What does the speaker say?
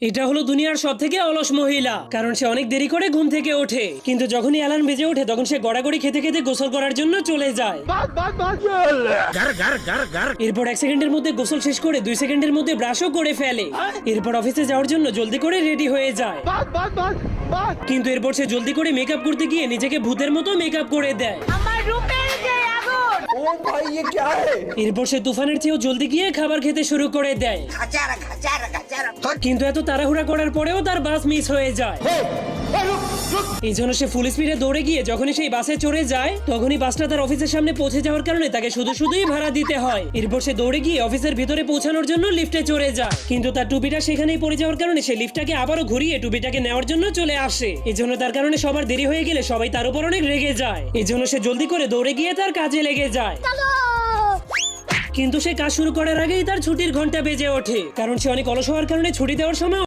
এটা হলো দুনিয়ার সব থেকে অলস মহিলা, কারণ সে অনেক দেরি করে ঘুম থেকে ওঠে, কিন্তু যখনই অ্যালার্ম বেজে ওঠে তখন সে গড়াগড়ি খেতে খেতে গোসল করার জন্য চলে যায়। এরপর 1 সেকেন্ডের মধ্যে গোসল শেষ করে 2 সেকেন্ডের মধ্যে ব্রাশও করে ফেলে। এরপর অফিসে যাওয়ার জন্য জলদি করে রেডি হয়ে যায়, কিন্তু এরপর সে জলদি করে মেকআপ করতে গিয়ে নিজেকে ভূতের মতো মেকআপ করে দেয়। এরপর সে তুফানের চেয়েও জলদি গিয়ে খাবার খেতে শুরু করে দেয়, কিন্তু এত তাড়াহুড়া করার পরেও তার বাস মিস হয়ে যায়। এই জন্য সে ফুল স্পিডে দৌড়ে গিয়ে যখনই সেই বাসে চড়ে যায় তখনই বাসটা তার অফিসের সামনে পৌঁছে যাওয়ার কারণে তাকে শুধুই ভাড়া দিতে হয়। এরপর সে দৌড়ে গিয়ে অফিসের ভিতরে পৌঁছানোর জন্য লিফটে চড়ে যায়, কিন্তু তার টুপিটা সেখানেই পড়ে যাওয়ার কারণে সে লিফটটাকে আবারও ঘুরিয়ে টুপিটাকে নেওয়ার জন্য চলে আসে। এই জন্য তার কারণে সবার দেরি হয়ে গেলে সবাই তার উপর অনেক রেগে যায়। এই জন্য সে জলদি করে দৌড়ে গিয়ে তার কাজে লেগে যায়, কিন্তু সে কাজ শুরু করার আগেই তার ছুটির ঘন্টা বেজে ওঠে, কারণ সে অনেক অলস হওয়ার কারণে ছুটি দেওয়ার সময়